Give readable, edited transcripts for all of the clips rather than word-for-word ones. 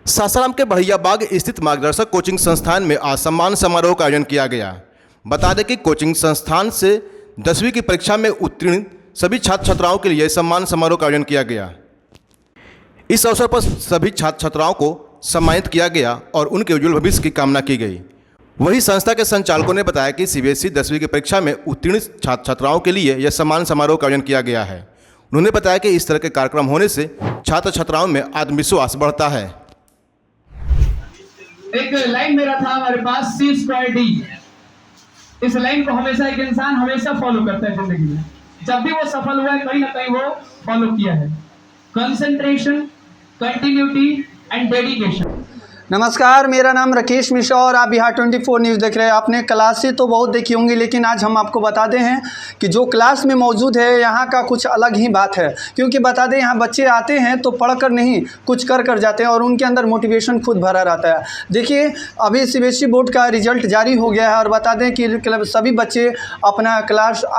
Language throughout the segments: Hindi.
सासाराम के बढ़ियाबाग स्थित मार्गदर्शक कोचिंग संस्थान में आज सम्मान समारोह का आयोजन किया गया। बता दें कि कोचिंग संस्थान से 10वीं की परीक्षा में उत्तीर्ण सभी छात्र छात्राओं के लिए सम्मान समारोह का आयोजन किया गया। इस अवसर पर सभी छात्र छात्राओं को सम्मानित किया गया और उनके उज्जवल भविष्य की कामना की गई। वहीं संस्था के संचालकों ने बताया कि सीबीएसई 10वीं की परीक्षा में उत्तीर्ण छात्र छात्राओं के लिए यह सम्मान समारोह का आयोजन किया गया है। उन्होंने बताया कि इस तरह के कार्यक्रम होने से छात्र छात्राओं में आत्मविश्वास बढ़ता है। एक लाइन मेरा था हमारे पास C²D। इस लाइन को हमेशा एक इंसान हमेशा फॉलो करता है जिंदगी में। जब भी वो सफल हुआ है कहीं ना कहीं वो फॉलो किया है। Concentration, continuity and dedication. नमस्कार, मेरा नाम राकेश मिश्रा और आप बिहार 24 न्यूज़ देख रहे हैं। आपने क्लासें तो बहुत देखी होंगी, लेकिन आज हम आपको बताते हैं कि जो क्लास में मौजूद है यहाँ का कुछ अलग ही बात है। क्योंकि बता दें, यहाँ बच्चे आते हैं तो पढ़कर नहीं, कुछ कर जाते हैं और उनके अंदर मोटिवेशन खुद भरा रहता है। देखिए, अभी सीबीएसई बोर्ड का रिजल्ट जारी हो गया है और बता दें कि सभी बच्चे अपना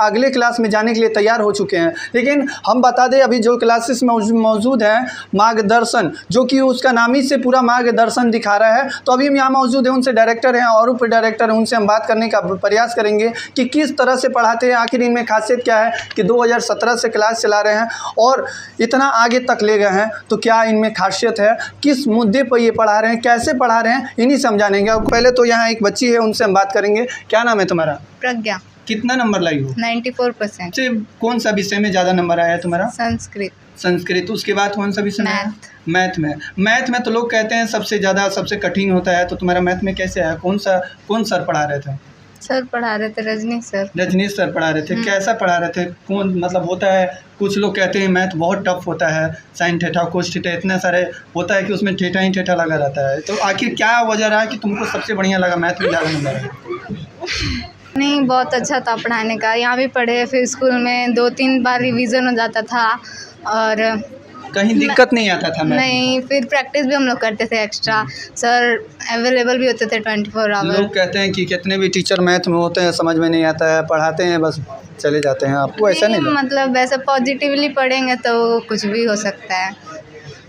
अगले क्लास में जाने के लिए तैयार हो चुके हैं। लेकिन हम बता दें, अभी जो क्लासेस मौजूद हैं मार्गदर्शन, जो कि उसका नाम ही से पूरा मार्गदर्शन दिखा रहा है, तो अभी हम यहाँ मौजूद हैं। उनसे डायरेक्टर हैं और उप डायरेक्टर हैं, उनसे हम बात करने का प्रयास करेंगे कि किस तरह से पढ़ाते हैं, आखिर इनमें खासियत क्या है कि 2017 से क्लास चला रहे हैं और इतना आगे तक ले गए हैं। तो क्या इनमें खासियत है, किस मुद्दे पर ये पढ़ा रहे हैं, कैसे पढ़ा रहे हैं, इन्हीं समझानेंगे। पहले तो यहाँ एक बच्ची है, उनसे हम बात करेंगे। क्या नाम है तुम्हारा? प्रज्ञा। कितना नंबर लाई हो? 94%। से कौन सा विषय में ज़्यादा नंबर आया है तुम्हारा? संस्कृत। उसके बाद कौन सा विषय? मैथ में तो लोग कहते हैं सबसे कठिन होता है। तो तुम्हारा मैथ में कैसे आया? कौन सर पढ़ा रहे थे? सर पढ़ा रहे थे रजनीश सर पढ़ा रहे थे। कैसा पढ़ा रहे थे? कौन मतलब होता है, कुछ लोग कहते हैं मैथ बहुत टफ होता है, साइन थीटा कोस थीटा इतने सारे होता है कि उसमें थीटा ही थीटा लगा रहता है। तो आखिर क्या वजह रहा कि तुमको सबसे बढ़िया लगा मैथ में ज़्यादा नंबर है? नहीं, बहुत अच्छा था पढ़ाने का। यहाँ भी पढ़े, फिर स्कूल में 2-3 बार रिवीजन हो जाता था और कहीं दिक्कत नहीं आता था? नहीं, फिर प्रैक्टिस भी हम लोग करते थे एक्स्ट्रा। सर अवेलेबल भी होते थे 24 आवर। लोग कहते हैं कि कितने भी टीचर मैथ में होते हैं समझ में नहीं आता है, पढ़ाते हैं बस चले जाते हैं। आपको ऐसा नहीं लगता? मतलब वैसे पॉजिटिवली पढ़ेंगे तो कुछ भी हो सकता है।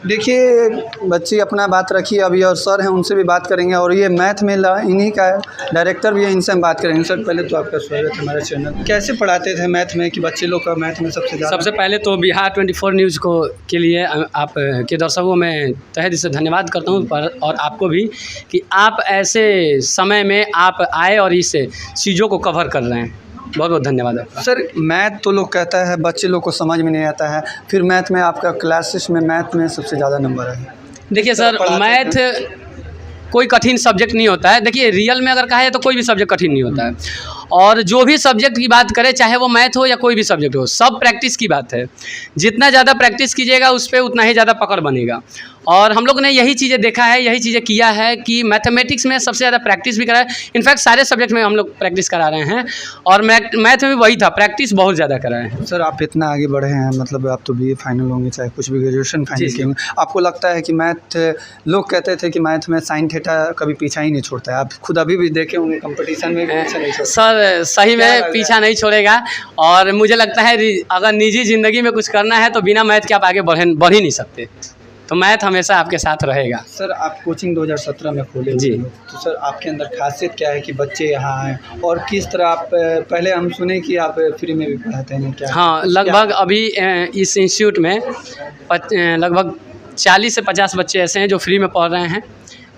देखिए, बच्ची अपना बात रखी अभी और सर हैं, उनसे भी बात करेंगे। और ये मैथ में इन्हीं का डायरेक्टर भी है, इनसे हम बात करेंगे। सर पहले तो आपका स्वागत है हमारे चैनल। कैसे पढ़ाते थे मैथ में कि बच्चे लोग का मैथ में सबसे पहले तो बिहार 24 न्यूज़ के लिए आप के दर्शकों में तहे दिल से धन्यवाद करता हूँ और आपको भी कि आप ऐसे समय में आप आए और इस चीज़ों को कवर कर रहे हैं। बहुत बहुत धन्यवाद आपका। सर मैथ तो लोग कहता है बच्चे लोग को समझ में नहीं आता है, फिर मैथ में आपका क्लासेस में मैथ में सबसे ज़्यादा नंबर है। देखिए सर, मैथ कोई कठिन सब्जेक्ट नहीं होता है। देखिए, रियल में अगर कहा है तो कोई भी सब्जेक्ट कठिन नहीं होता है। और जो भी सब्जेक्ट की बात करें, चाहे वो मैथ हो या कोई भी सब्जेक्ट हो, सब प्रैक्टिस की बात है। जितना ज़्यादा प्रैक्टिस कीजिएगा उस पर उतना ही ज़्यादा पकड़ बनेगा। और हम लोग ने यही चीज़ें देखा है, यही चीज़ें किया है कि मैथमेटिक्स में सबसे ज़्यादा प्रैक्टिस भी कराए। इनफैक्ट सारे सब्जेक्ट में हम लोग प्रैक्टिस करा रहे हैं और मैथ में भी वही था, प्रैक्टिस बहुत ज़्यादा कराए हैं। सर आप इतना आगे बढ़े हैं, मतलब आप तो BA फाइनल होंगे, चाहे कुछ भी ग्रेजुएशन फाइनल किए होंगे। आपको लगता है कि मैथ, लोग कहते थे कि मैथ में साइन थीटा कभी पीछा ही नहीं छोड़ता है, आप खुद अभी भी देखे होंगे कंपटीशन में भी पीछा नहीं छोड़ता? सर सही में पीछा नहीं छोड़ेगा और मुझे लगता है अगर निजी ज़िंदगी में कुछ करना है तो बिना मैथ के आप आगे बढ़ ही नहीं सकते। तो मैथ हमेशा आपके साथ रहेगा। सर आप कोचिंग 2017 में खोले जी, तो सर आपके अंदर खासियत क्या है कि बच्चे यहाँ आए और किस तरह आप, पहले हम सुने कि आप फ्री में भी पढ़ाते हैं क्या? हाँ, लगभग अभी इस इंस्टीट्यूट में लगभग 40 से 50 बच्चे ऐसे हैं जो फ्री में पढ़ रहे हैं।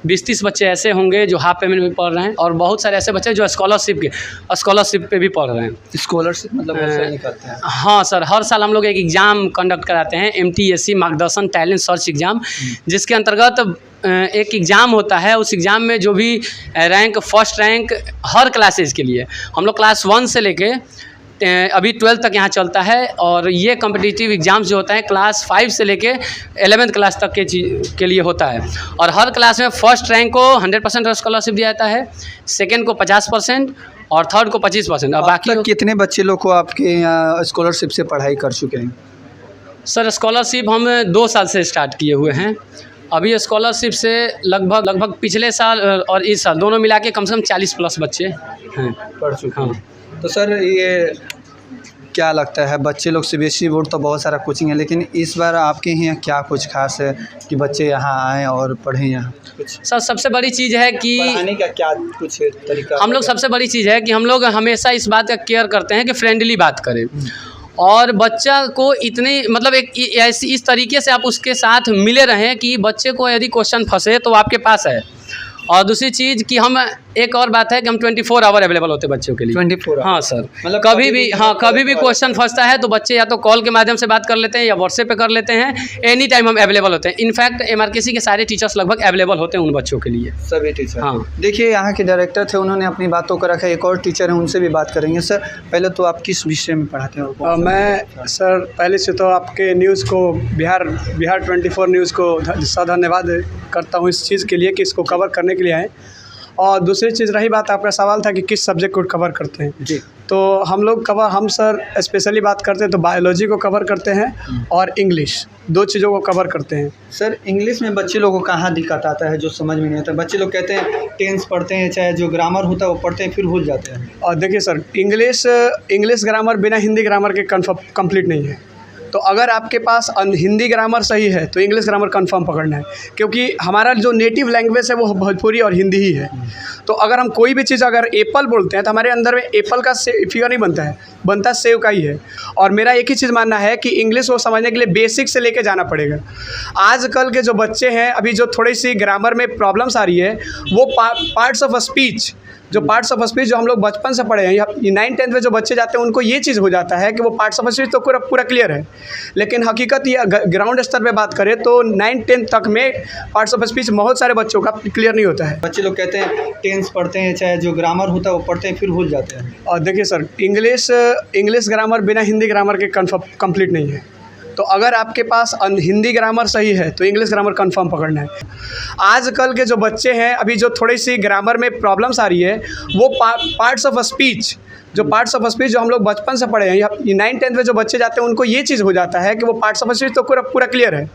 20-30 बच्चे ऐसे होंगे जो हाफ पेमेंट में पढ़ रहे हैं और बहुत सारे ऐसे बच्चे जो स्कॉलरशिप पे भी पढ़ रहे हैं। स्कॉलरशिप मतलब ऐसे नहीं करते हैं? हाँ सर, हर साल हम लोग एक एग्ज़ाम कंडक्ट कराते हैं, MTSC मार्गदर्शन टैलेंट सर्च एग्ज़ाम, जिसके अंतर्गत एक एग्ज़ाम होता है। उस एग्ज़ाम में जो भी फर्स्ट रैंक हर क्लासेज के लिए, हम लोग क्लास 1 से लेके अभी 12 तक यहाँ चलता है। और ये कॉम्पिटिटिव एग्ज़ाम्स जो होता है क्लास 5 से लेके 11th क्लास तक के लिए होता है। और हर क्लास में फर्स्ट रैंक को 100% स्कॉलरशिप दिया जाता है, सेकंड को 50% और थर्ड को 25%। और बाकी कितने बच्चे लोग को आपके यहाँ स्कॉलरशिप से पढ़ाई कर चुके हैं? सर स्कॉलरशिप हम 2 साल से स्टार्ट किए हुए हैं। अभी स्कॉलरशिप से लगभग पिछले साल और इस साल दोनों मिला के कम से कम 40+ बच्चे हैं पढ़ चुके हैं। हाँ। तो सर ये क्या लगता है बच्चे लोग सीबीएसई बोर्ड तो बहुत सारा कोचिंग है, लेकिन इस बार आपके यहाँ क्या कुछ खास है कि बच्चे यहाँ आएँ और पढ़ें यहाँ? कुछ सर सबसे बड़ी चीज़ है कि पढ़ाने का क्या कुछ तरीका? हम लोग सबसे बड़ी चीज़ है कि हम लोग हमेशा इस बात का केयर करते हैं कि फ्रेंडली बात करें और बच्चा को इतनी मतलब एक ऐसी इस तरीके से आप उसके साथ मिले रहें कि बच्चे को यदि क्वेश्चन फंसे तो आपके पास है। और दूसरी चीज़ कि हम एक और बात है कि हम 24 आवर अवेलेबल होते हैं बच्चों के लिए। 24 हाँ सर, मतलब कभी भी कभी भी क्वेश्चन फंसता है तो बच्चे या तो कॉल के माध्यम से बात कर लेते हैं या व्हाट्सएप पे कर लेते हैं। एनी टाइम हम अवेलेबल होते हैं। इनफैक्ट एमआरकेसी के सारे टीचर्स लगभग अवेलेबल होते हैं उन बच्चों के लिए। सभी टीचर? हाँ। देखिए यहाँ के डायरेक्टर थे, उन्होंने अपनी बातों को रखा। एक और टीचर हैं, उनसे भी बात करेंगे। सर पहले तो आप किस विषय में पढ़ाते हैं? मैं सर पहले से तो आपके न्यूज़ को बिहार 24 न्यूज़ को धन्यवाद करता हूँ इस चीज़ के लिए कि इसको कवर करने के लिए आए। और दूसरी चीज़ रही बात, आपका सवाल था कि किस सब्जेक्ट को कवर करते हैं जी, तो हम सर स्पेशली बात करते हैं तो बायोलॉजी को कवर करते हैं और इंग्लिश, 2 चीज़ों को कवर करते हैं। सर इंग्लिश में बच्चे लोगों को कहाँ दिक्कत आता है जो समझ में नहीं आता? बच्चे लोग कहते हैं टेंस पढ़ते हैं, चाहे जो ग्रामर होता है वो पढ़ते हैं, फिर भूल जाते हैं। और देखिए सर, इंग्लिश ग्रामर बिना हिंदी ग्रामर के कंप्लीट नहीं है। तो अगर आपके पास हिंदी ग्रामर सही है तो इंग्लिश ग्रामर कंफर्म पकड़ना है, क्योंकि हमारा जो नेटिव लैंग्वेज है वो भोजपुरी और हिंदी ही है। तो अगर हम कोई भी चीज़ अगर एप्पल बोलते हैं तो हमारे अंदर में एप्पल का फिगर नहीं बनता सेव का ही है। और मेरा एक ही चीज़ मानना है कि इंग्लिश को समझने के लिए बेसिक से लेके जाना पड़ेगा। आजकल के जो बच्चे हैं, अभी जो थोड़ी सी ग्रामर में प्रॉब्लम्स आ रही है, वो पार्ट्स ऑफ स्पीच जो हम लोग बचपन से पढ़े हैं, 9-10 में जो बच्चे जाते हैं उनको ये चीज़ हो जाता है कि वो पार्ट्स ऑफ स्पीच तो पूरा क्लियर है, लेकिन हकीकत ये ग्राउंड स्तर पे बात करें तो 9-10 तक में पार्ट्स ऑफ स्पीच बहुत सारे बच्चों का क्लियर नहीं होता है। बच्चे लोग कहते हैं टेंस पढ़ते हैं, चाहे जो ग्रामर होता है वो पढ़ते हैं, फिर भूल जाते हैं। और देखिए सर, इंग्लिश ग्रामर बिना हिंदी ग्रामर के कंप्लीट नहीं है। तो अगर आपके पास हिंदी ग्रामर सही है तो इंग्लिश ग्रामर कंफर्म पकड़ना है। आजकल के जो बच्चे हैं, अभी जो थोड़ी सी ग्रामर में प्रॉब्लम्स आ रही है, वो पार्ट्स ऑफ स्पीच जो हम लोग बचपन से पढ़े हैं, 9-10 में जो बच्चे जाते हैं उनको ये चीज़ हो जाता है कि वो पार्ट्स ऑफ स्पीच तो पूरा क्लियर है,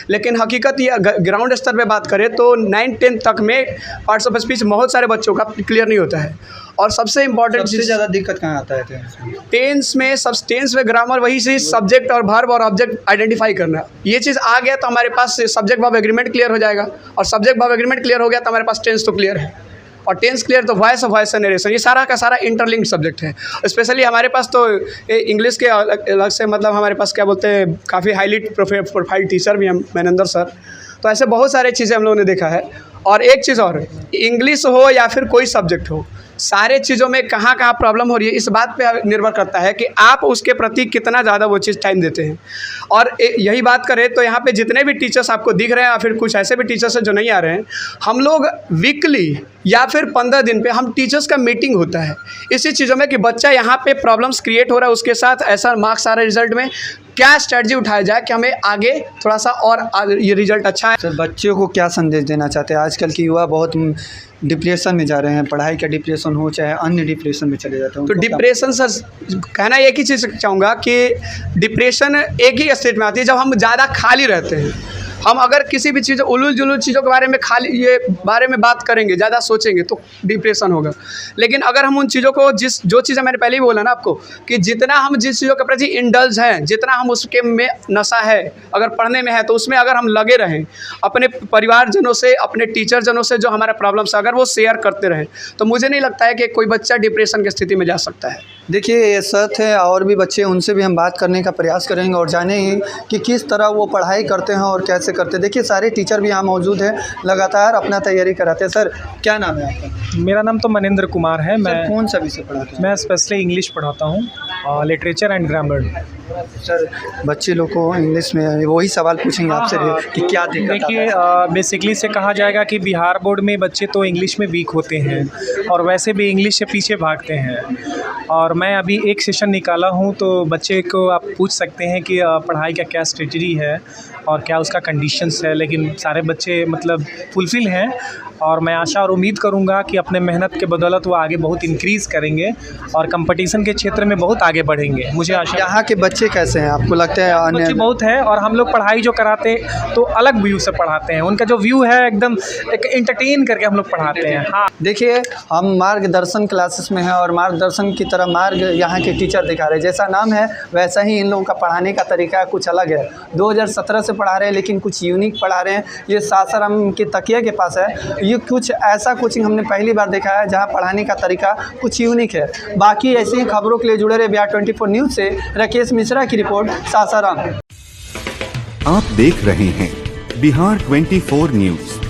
लेकिन हकीकत ये ग्राउंड स्तर पे बात करें तो 9-10 तक में पार्ट्स ऑफ स्पीच बहुत सारे बच्चों का क्लियर नहीं होता है। और सबसे इम्पॉर्टेंट सबसे ज़्यादा दिक्कत कहाँ आता है? टेंस में ग्रामर वही से सब्जेक्ट और वर्ब और ऑब्जेक्ट आइडेंटिफाई करना। ये चीज़ आ गया तो हमारे पास सब्जेक्ट वर्ब एग्रीमेंट क्लियर हो जाएगा, और सब्जेक्ट वर्ब एग्रीमेंट क्लियर हो गया तो हमारे पास टेंस तो क्लियर है, और टेंस क्लियर तो वॉइस और नरेशन, ये सारा का सारा इंटरलिंक्ड सब्जेक्ट है। स्पेशली हमारे पास तो इंग्लिश के अलग से मतलब हमारे पास क्या बोलते हैं, काफ़ी हाईली प्रोफाइल टीचर भी हैं, मैनेंदर सर। तो ऐसे बहुत सारे चीज़ें हम लोगों ने देखा है। और एक चीज़ और, इंग्लिश हो या फिर कोई सब्जेक्ट हो, सारे चीज़ों में कहाँ प्रॉब्लम हो रही है इस बात पे निर्भर करता है कि आप उसके प्रति कितना ज़्यादा वो चीज़ टाइम देते हैं। और यही बात करें तो यहाँ पे जितने भी टीचर्स आपको दिख रहे हैं या फिर कुछ ऐसे भी टीचर्स हैं जो नहीं आ रहे हैं, हम लोग वीकली या फिर 15 दिन पे हम टीचर्स का मीटिंग होता है इसी चीज़ों में कि बच्चा यहाँ पे प्रॉब्लम्स क्रिएट हो रहा है, उसके साथ ऐसा मार्क्स आ रहा है रिजल्ट में, क्या स्ट्रेटजी उठाया जाए कि हमें आगे थोड़ा सा और ये रिजल्ट अच्छा है। सर बच्चों को क्या संदेश देना चाहते हैं? आजकल के युवा बहुत डिप्रेशन में जा रहे हैं, पढ़ाई का डिप्रेशन हो चाहे अन्य डिप्रेशन में चले जाते हैं। तो डिप्रेशन सर, कहना एक ही चीज़ चाहूँगा कि डिप्रेशन एक ही स्टेट में आती है जब हम ज़्यादा खाली रहते हैं। हम अगर किसी भी चीज़ उलूल जुलूल चीज़ों के बारे में बारे में बात करेंगे, ज़्यादा सोचेंगे तो डिप्रेशन होगा। लेकिन अगर हम उन चीज़ों को जो चीज़ें मैंने पहले ही बोला ना आपको कि जितना हम जिस चीज़ों के प्रति इंडल्ज हैं, जितना हम उसके में नशा है, अगर पढ़ने में है तो उसमें अगर हम लगे रहें, अपने परिवारजनों से, अपने टीचरजनों से जो हमारा प्रॉब्लम्स अगर वो शेयर करते रहें, तो मुझे नहीं लगता है कि कोई बच्चा डिप्रेशन की स्थिति में जा सकता है। देखिए ये सच है, और भी बच्चे, उनसे भी हम बात करने का प्रयास करेंगे और जानेंगे कि किस तरह वो पढ़ाई करते हैं और कैसे करते हैं। देखिए सारे टीचर भी यहाँ मौजूद हैं, लगातार अपना तैयारी कराते हैं। सर क्या नाम है आपका? मेरा नाम तो मनिंद्र कुमार है। मैं कौन सा विषय पढ़ाते हैं? मैं स्पेशली इंग्लिश पढ़ाता हूँ, लिटरेचर एंड ग्रामर। सर बच्चे लोग को इंग्लिश में वही सवाल पूछेंगे आपसे कि क्या दिक्कत आता है? देखिए बेसिकली से कहा जाएगा कि बिहार बोर्ड में बच्चे तो इंग्लिश में वीक होते हैं और वैसे भी इंग्लिश से पीछे भागते हैं। और मैं अभी एक सेशन निकाला हूँ, तो बच्चे को आप पूछ सकते हैं कि पढ़ाई का क्या स्ट्रेटजी है। और क्या उसका कंडीशंस है, लेकिन सारे बच्चे मतलब फुलफ़िल हैं और मैं आशा और उम्मीद करूँगा कि अपने मेहनत के बदौलत वो आगे बहुत इंक्रीज़ करेंगे और कंपटीशन के क्षेत्र में बहुत आगे बढ़ेंगे। मुझे आशा यहाँ के बच्चे कैसे हैं आपको लगता है? बच्चे बहुत है और हम लोग पढ़ाई जो कराते तो अलग व्यू से पढ़ाते हैं, उनका जो व्यू है एकदम एक एंटरटेन करके हम लोग पढ़ाते हैं। हाँ, देखिए हम मार्गदर्शन क्लासेस में हैं और मार्गदर्शन की तरह मार्ग यहाँ के टीचर दिखा रहे हैं। जैसा नाम है वैसा ही इन लोगों का पढ़ाने का तरीका कुछ अलग है। 2017 से पढ़ा रहे हैं लेकिन कुछ यूनिक पढ़ा रहे हैं। ये सासाराम के तकिया के पास है। ये कुछ ऐसा कोचिंग हमने पहली बार देखा है जहाँ पढ़ाने का तरीका कुछ यूनिक है। बाकी ऐसी ही खबरों के लिए जुड़े रहे बिहार 24 न्यूज़ से। राकेश मिश्रा की रिपोर्ट, सासाराम। आप देख रहे हैं बिहार 24 न्यूज़।